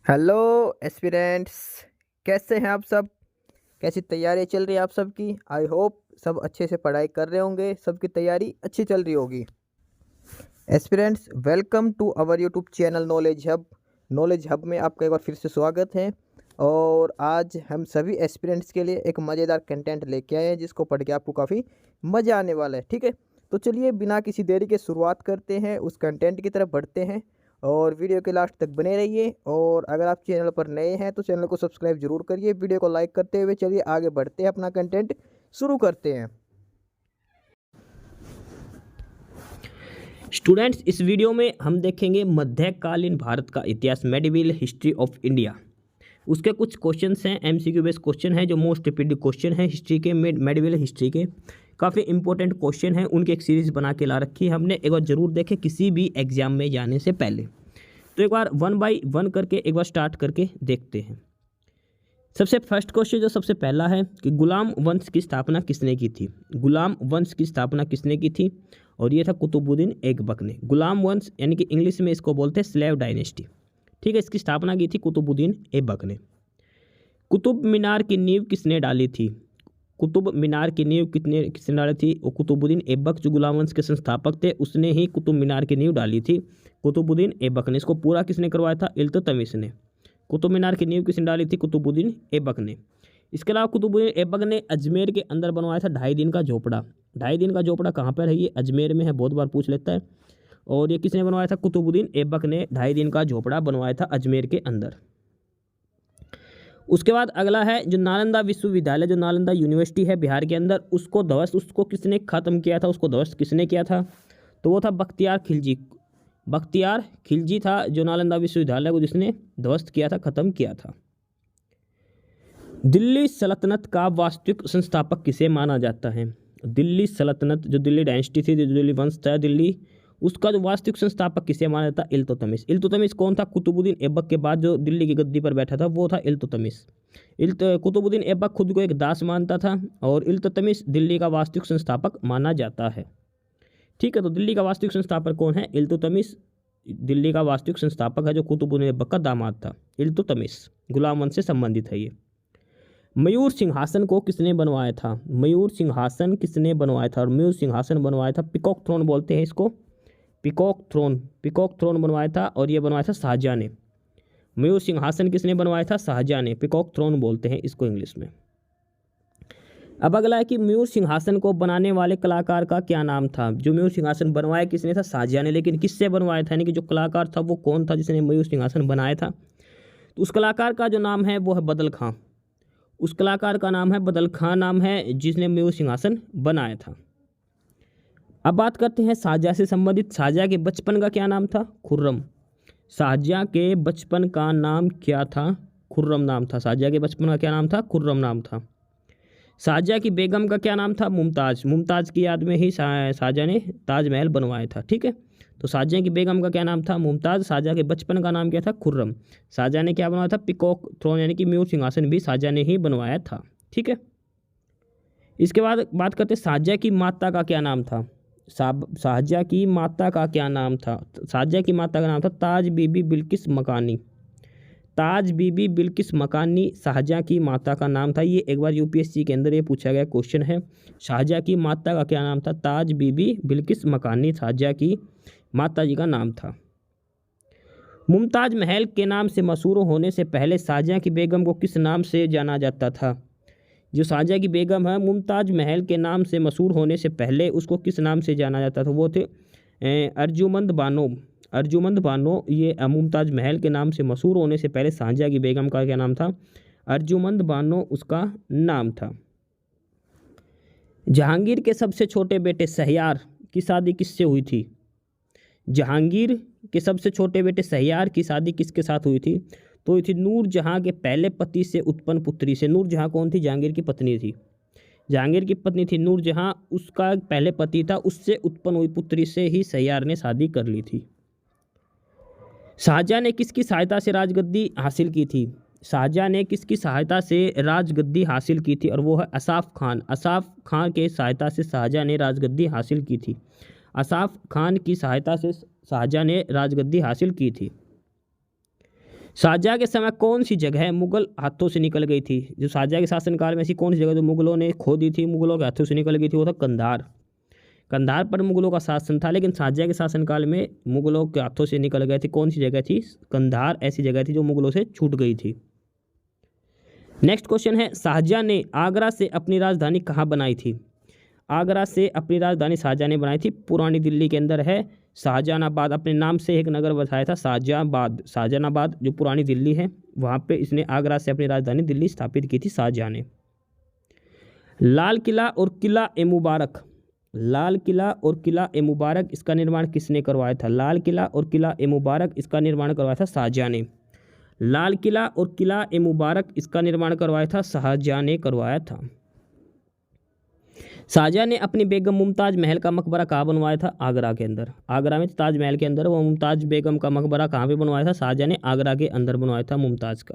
Hello aspirants. कैसे हैं आप सब? कैसी तैयारी चल रही है आप सबकी? आई होप सब अच्छे से पढ़ाई कर रहे होंगे, सबकी तैयारी अच्छी चल रही होगी। Aspirants, welcome to our YouTube channel knowledge hub. Knowledge hub में आपका एक बार फिर से स्वागत है। और आज हम सभी एस्पिरेंट्स के लिए एक मज़ेदार कंटेंट लेके आए हैं जिसको पढ़ के आपको काफ़ी मज़ा आने वाला है। ठीक है, तो चलिए बिना किसी देरी के शुरुआत करते हैं, उस कंटेंट की तरफ बढ़ते हैं। और वीडियो के लास्ट तक बने रहिए। और अगर आप चैनल पर नए हैं तो चैनल को सब्सक्राइब जरूर करिए। वीडियो को लाइक करते हुए चलिए आगे बढ़ते हैं, अपना कंटेंट शुरू करते हैं। स्टूडेंट्स, इस वीडियो में हम देखेंगे मध्यकालीन भारत का इतिहास, मेडिवल हिस्ट्री ऑफ इंडिया। उसके कुछ क्वेश्चंस हैं, एमसीक्यू बेस्ड क्वेश्चन हैं जो मोस्ट रिपीटेड क्वेश्चन हैं हिस्ट्री के, मेडिवल हिस्ट्री के। काफ़ी इंपॉर्टेंट क्वेश्चन हैं, उनकी एक सीरीज़ बना के ला रखी है हमने। एक बार जरूर देखें किसी भी एग्जाम में जाने से पहले। तो एक बार वन बाई वन करके एक बार स्टार्ट करके देखते हैं। सबसे फर्स्ट क्वेश्चन जो सबसे पहला है कि गुलाम वंश की स्थापना किसने की थी? गुलाम वंश की स्थापना किसने की थी? और ये था कुतुबुद्दीन ऐबक ने। गुलाम वंश यानी कि इंग्लिश में इसको बोलते हैं स्लेव डायनेस्टी। ठीक है, इसकी स्थापना की थी कुतुबुद्दीन ऐबक ने। कुतुब मीनार की नींव किसने डाली थी? कुतुब मीनार की नींव किसने डाली थी? और कुतुबुद्दीन ऐबक जो गुलाम वंश के संस्थापक थे उसने ही कुतुब मीनार की नींव डाली थी। कुतुबुद्दीन ऐबक ने। इसको पूरा किसने करवाया था? इल्तुतमिश ने। कुतुब मीनार की नींव किसने डाली थी? कुतुबुद्दीन ऐबक ने। इसके अलावा कुतुबुद्दीन ऐबक ने अजमेर के अंदर बनवाया था 2.5 दिन का झोपड़ा। 2.5 दिन का झोपड़ा कहाँ पर है? ये अजमेर में है, बहुत बार पूछ लेता है। और ये किसने बनवाया था? कुतुबुद्दीन ऐबक ने 2.5 दिन का झोपड़ा बनवाया था अजमेर के अंदर। उसके बाद अगला है जो नालंदा विश्वविद्यालय, जो नालंदा यूनिवर्सिटी है बिहार के अंदर, उसको किसने ख़त्म किया था? उसको ध्वस्त किसने किया था? तो वो था बख्तियार खिलजी। बख्तियार खिलजी था जो नालंदा विश्वविद्यालय को जिसने ध्वस्त किया था, ख़त्म किया था। दिल्ली सल्तनत का वास्तविक संस्थापक किसे माना जाता है? दिल्ली सल्तनत, जो दिल्ली डायनेस्टी थी, जो दिल्ली वंश था दिल्ली, उसका जो वास्तविक संस्थापक किसे माना जाता है? इल्तुतमिश। इल्तुतमिश कौन था? कुतुबुद्दीन ऐबक के बाद जो दिल्ली की गद्दी पर बैठा था वो था इल्तुतमिश। कुतुबुद्दीन ऐबक खुद को एक दास मानता था और इल्तुतमिश दिल्ली का वास्तविक संस्थापक माना जाता है। ठीक है, तो दिल्ली का वास्तविक संस्थापक कौन है? इल्तुतमिश दिल्ली का वास्तविक संस्थापक है, जो कुतुबुद्दीन ऐबक का दामाद था। इल्तुतमिश गुलाम वंश से संबंधित है ये। मयूर सिंहासन को किसने बनवाया था? मयूर सिंहासन किसने बनवाया था? और मयूर सिंहासन बनवाया था, पीकॉक थ्रोन बोलते हैं इसको, पीकॉक थ्रोन। पीकॉक थ्रोन बनवाया था और ये बनवाया था शाहजहाँ ने। मयूर सिंहासन किसने बनवाया था? शाहजहाँ ने। पीकॉक थ्रोन बोलते हैं इसको इंग्लिश में। अब अगला है कि मयूर सिंहासन को बनाने वाले कलाकार का क्या नाम था? जो मयूर सिंहासन बनवाया किसने था? शाहजहाँ ने। लेकिन किससे बनवाया था, यानी कि जो कलाकार था वो कौन था जिसने मयूर सिंहासन बनाया था? तो उस कलाकार का जो नाम है वो है बदल खां। उस कलाकार का नाम है बदल खां, नाम है जिसने मयूर सिंहासन बनाया था। अब बात करते हैं शाहजहाँ से संबंधित। शाहजहाँ के बचपन का क्या नाम था? खुर्रम। शाहजहाँ के बचपन का नाम क्या था? खुर्रम नाम था। शाहजहाँ के बचपन का क्या नाम था? खुर्रम नाम था। शाहजहाँ की बेगम का क्या नाम था? मुमताज़। मुमताज़ की याद में ही शाहजहाँ ने ताजमहल बनवाया था। ठीक है, तो शाहजहाँ की बेगम का क्या नाम था? मुमताज़। शाहजहाँ के बचपन का नाम क्या था? खुर्रम। शाहजहाँ ने क्या बनवाया था? पीकॉक थ्रोन यानी कि मयूर सिंहासन भी शाहजहाँ ने ही बनवाया था। ठीक है, इसके बाद बात करते हैं शाहजहाँ की माता का क्या नाम था? शाहजहाँ की माता का क्या नाम था? शाहजहाँ की माता का नाम था ताज बीबी बिल्किस मकानी। ताज बीबी बिल्किस मकानी शाहजहाँ की माता का नाम था। ये एक बार यूपीएससी के अंदर ये पूछा गया क्वेश्चन है। शाहजहाँ की माता का क्या नाम था? ताज बीबी बिल्किस मकानी शाहजहाँ की माता जी का नाम था। मुमताज महल के नाम से मशहूर होने से पहले शाहजहाँ की बेगम को किस नाम से जाना जाता था? जो शाहजहाँ की बेगम है, मुमताज महल के नाम से मशहूर होने से पहले उसको किस नाम से जाना जाता था? वो थे अर्जुमंद बानो। अर्जुमंद बानो। ये मुमताज महल के नाम से मशहूर होने से पहले शाहजहाँ की बेगम का क्या नाम था? अर्जुमंद बानो उसका नाम था। जहांगीर के सबसे छोटे बेटे शहरयार की शादी किससे हुई थी? जहांगीर के सबसे छोटे बेटे शहरयार की शादी किसके साथ हुई थी? तो हुई थी नूरजहां के पहले पति से उत्पन्न पुत्री से। नूरजहां कौन थी? जहांगीर की पत्नी थी। जहांगीर की पत्नी थी नूरजहां, उसका पहले पति था, उससे उत्पन्न हुई पुत्री से ही शहरयार ने शादी कर ली थी। शाहजहाँ ने किसकी सहायता से राजगद्दी हासिल की थी? शाहजहाँ ने किसकी सहायता से राजगद्दी हासिल की थी? और वो है असाफ खान। असाफ खान के सहायता से शाहजहाँ ने राजगद्दी हासिल की थी। असाफ खान की सहायता से शाहजहाँ ने राजगद्दी हासिल की थी। शाहजहाँ के समय कौन सी जगह मुगल हाथों से निकल गई थी? जो शाहजहाँ के शासनकाल में ऐसी कौन सी जगह जो मुगलों ने खो दी थी, मुगलों के हाथों से निकल गई थी, वो था कंधार। कंधार पर मुगलों का शासन था, लेकिन शाहजहाँ के शासनकाल में मुगलों के हाथों से निकल गए थे। कौन सी जगह थी? कंधार ऐसी जगह थी जो मुगलों से छूट गई थी। नेक्स्ट क्वेश्चन है, शाहजहाँ ने आगरा से अपनी राजधानी कहाँ बनाई थी? आगरा से अपनी राजधानी शाहजहाँ ने बनाई थी पुरानी दिल्ली के अंदर है शाहजहानाबाद। अपने नाम से एक नगर बसाया था शाहजहांबाद। शाहजहानाबाद जो पुरानी दिल्ली है वहाँ पे इसने आगरा से अपनी राजधानी दिल्ली स्थापित की थी शाहजहाँ ने। लाल किला और किला ए मुबारक, लाल किला और किला ए मुबारक इसका निर्माण किसने करवाया था? लाल किला और किला ए मुबारक इसका निर्माण करवाया था शाहजहाँ ने। लाल किला और किला ए मुबारक इसका निर्माण करवाया था शाहजहाँ ने करवाया था। शाहजहाँ ने अपनी बेगम मुमताज महल का मकबरा कहाँ बनवाया था? आगरा के अंदर। आगरा में ताजमहल के अंदर वो मुमताज बेगम का मकबरा कहाँ पे बनवाया था? शाहजहाँ ने आगरा के अंदर बनवाया था मुमताज का।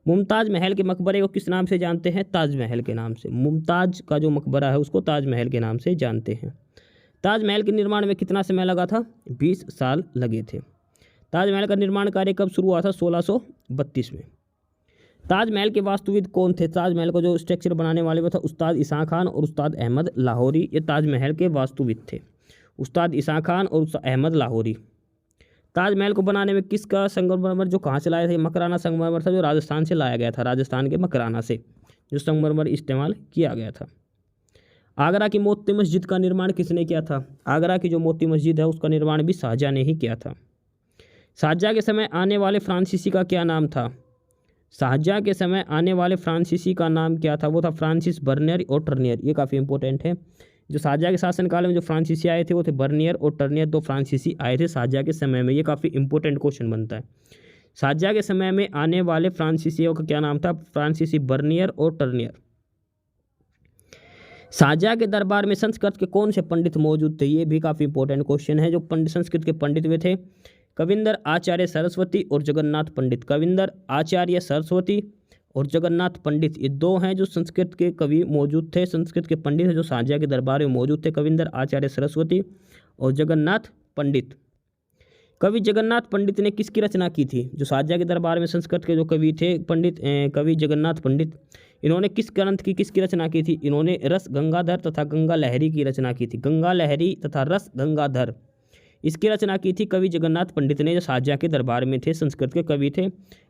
मुमताज महल के मकबरे को किस नाम से जानते हैं? ताजमहल के नाम से। मुमताज का जो मकबरा है उसको ताजमहल के नाम से जानते हैं। ताजमहल के निर्माण में कितना समय लगा था? 20 साल लगे थे। ताजमहल का निर्माण कार्य कब शुरू हुआ था? 1632 में। ताजमहल के वास्तुविद कौन थे? ताजमहल को जो स्ट्रक्चर बनाने वाले वो था उस्ताद ईसा खान और उस्ताद अहमद लाहौरी। ये ताजमहल के वास्तुविद थे, उस्ताद ईसा खान और उस्ताद अहमद लाहौरी। ताजमहल को बनाने में किसका संगमरमर जो कहाँ से लाया था? मकराना संगमरमर था जो राजस्थान से लाया गया था। राजस्थान के मकराना से जो संगमरमर इस्तेमाल किया गया था। आगरा की मोती मस्जिद का निर्माण किसने किया था? आगरा की जो मोती मस्जिद है उसका निर्माण भी शाहजहाँ ने ही किया था। शाहजहाँ के समय आने वाले फ्रांसीसी का क्या नाम था? शाहजहाँ के समय आने वाले फ्रांसीसी का नाम क्या था? वो था फ्रांसिस बर्नियर और टर्नियर। ये काफ़ी इंपॉर्टेंट है। जो शाहजहाँ के शासनकाल में जो फ्रांसीसी आए थे वो थे बर्नियर और टर्नियर। दो फ्रांसीसी आए थे शाहजहाँ के समय में। ये काफ़ी इंपॉर्टेंट क्वेश्चन बनता है। शाहजहाँ के समय में आने वाले फ्रांसीसियों का क्या नाम था? फ्रांसीसी बर्नियर और टर्नियर। शाहजहाँ के दरबार में संस्कृत के कौन से पंडित मौजूद थे? ये भी काफ़ी इंपॉर्टेंट क्वेश्चन है। जो पंडित संस्कृत के पंडित वे थे कविंदर आचार्य सरस्वती और जगन्नाथ पंडित। कविंदर आचार्य सरस्वती और जगन्नाथ पंडित ये दो हैं जो संस्कृत के कवि मौजूद थे। संस्कृत के पंडित जो शाहजहाँ के दरबार में मौजूद थे, कविंदर आचार्य सरस्वती और जगन्नाथ पंडित। कवि जगन्नाथ पंडित ने किसकी रचना की थी? जो शाहजहाँ के दरबार में संस्कृत के जो कवि थे पंडित कवि जगन्नाथ पंडित, इन्होंने किस ग्रंथ की किसकी रचना की थी? इन्होंने रस गंगाधर तथा गंगा लहरी की रचना की थी। गंगा लहरी तथा रस गंगाधर इसकी रचना की थी कवि जगन्नाथ पंडित ने, जो शाहजहाँ के दरबार में थे, संस्कृत के कवि थे।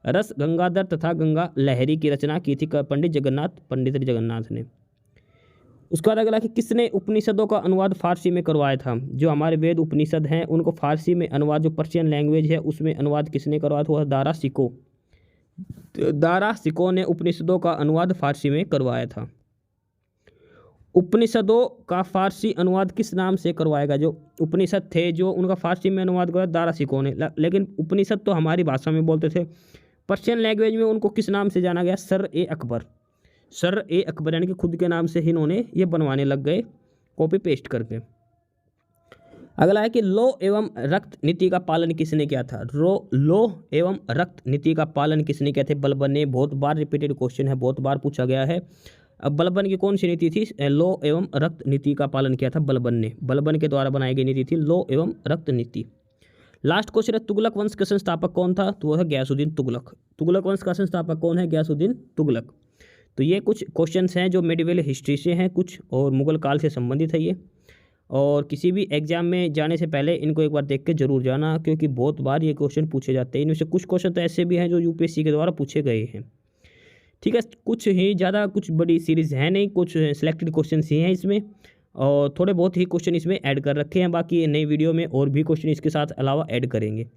रस गंगाधर तथा गंगा लहरी की रचना की थी पंडित जगन्नाथ ने। उसके बाद अगला कि किसने उपनिषदों का अनुवाद फारसी में करवाया था? जो हमारे वेद उपनिषद हैं उनको फारसी में अनुवाद, जो पर्शियन लैंग्वेज है उसमें अनुवाद किसने करवाया था? वो दारा सिको। दारा सिको ने उपनिषदों का अनुवाद फारसी में करवाया था। उपनिषदों का फारसी अनुवाद किस नाम से करवाएगा? जो उपनिषद थे जो उनका फारसी में अनुवाद करवाया दारा सिको ने। लेकिन उपनिषद तो हमारी भाषा में बोलते थे, पर्शियन लैंग्वेज में उनको किस नाम से जाना गया? सर ए अकबर। सर ए अकबर यानी कि खुद के नाम से ही इन्होंने ये बनवाने लग गए कॉपी पेस्ट करके। अगला है कि लो एवं रक्त नीति का पालन किसने किया था? लो एवं रक्त नीति का पालन किसने किया थे? बलबन ने। बहुत बार रिपीटेड क्वेश्चन है, बहुत बार पूछा गया है। अब बलबन की कौन सी नीति थी? लो एवं रक्त नीति का पालन किया था बलबन ने। बलबन के द्वारा बनाई गई नीति थी लो एवं रक्त नीति। लास्ट क्वेश्चन है, तुगलक वंश का संस्थापक कौन था? तो वो था गयासुद्दीन तुगलक। तुगलक वंश का संस्थापक कौन है? गयासुद्दीन तुगलक। तो ये कुछ क्वेश्चंस हैं जो मेडिवल हिस्ट्री से हैं कुछ, और मुगल काल से संबंधित है ये। और किसी भी एग्जाम में जाने से पहले इनको एक बार देख के जरूर जाना, क्योंकि बहुत बार ये क्वेश्चन पूछे जाते हैं। इनमें से कुछ क्वेश्चन तो ऐसे भी हैं जो यूपीएससी के द्वारा पूछे गए हैं। ठीक है, कुछ ही ज़्यादा कुछ बड़ी सीरीज़ है नहीं, कुछ सिलेक्टेड क्वेश्चन ही हैं इसमें, और थोड़े बहुत ही क्वेश्चन इसमें ऐड कर रखे हैं। बाकी नई वीडियो में और भी क्वेश्चन इसके साथ अलावा ऐड करेंगे।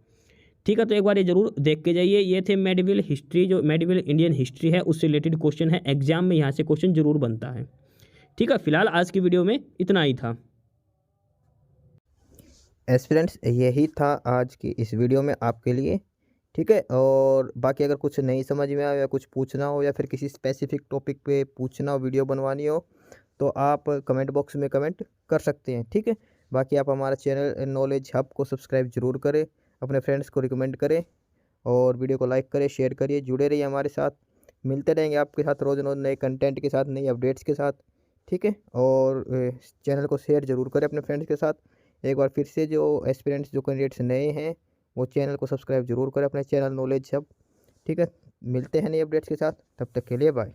ठीक है, तो एक बार ये जरूर देख के जाइए। ये थे मेडिवल हिस्ट्री, जो मेडिवल इंडियन हिस्ट्री है उससे रिलेटेड क्वेश्चन है। एग्जाम में यहाँ से क्वेश्चन जरूर बनता है। ठीक है, फिलहाल आज की वीडियो में इतना ही था। एस्पिरेंट्स यही था आज की इस वीडियो में आपके लिए। ठीक है, और बाकी अगर कुछ नहीं समझ में आया या कुछ पूछना हो या फिर किसी स्पेसिफिक टॉपिक पे पूछना हो, वीडियो बनवानी हो, तो आप कमेंट बॉक्स में कमेंट कर सकते हैं। ठीक है, बाकी आप हमारा चैनल नॉलेज हब को सब्सक्राइब जरूर करें, अपने फ्रेंड्स को रिकमेंड करें और वीडियो को लाइक करें, शेयर करिए, जुड़े रहिए हमारे साथ। मिलते रहेंगे आपके साथ रोज़ रोज़ नए कंटेंट के साथ, नई अपडेट्स के साथ। ठीक है, और चैनल को शेयर ज़रूर करें अपने फ्रेंड्स के साथ। एक बार फिर से जो एस्पिरेंट्स जो कैंडिडेट्स नए हैं वो चैनल को सब्सक्राइब जरूर करें, अपने चैनल नॉलेज हब। ठीक है, मिलते हैं नए अपडेट्स के साथ, तब तक के लिए बाय।